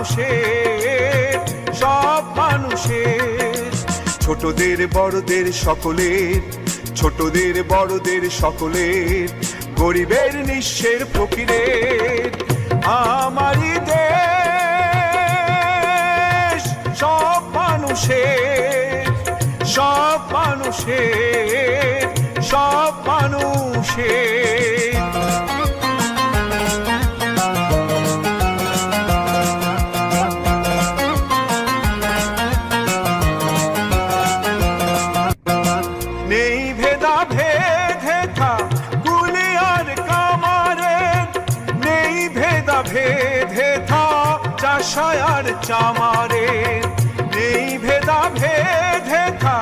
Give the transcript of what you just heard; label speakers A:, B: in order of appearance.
A: মানুষের, সব মানুষের। ছোটদের বড়দের সকলের, ছোটদের বড়দের সকলের, গরিবের নিঃস্বের ফকিরের। আমারই দেশ সব মানুষের, সব মানুষের, সব মানুষের। নেই ভেদা ভেদ হেথা কুলি আর কামারের, নেই ভেদা ভেদ হেথা চাষায় আর চামারের, নেই ভেদা ভেদ হেথা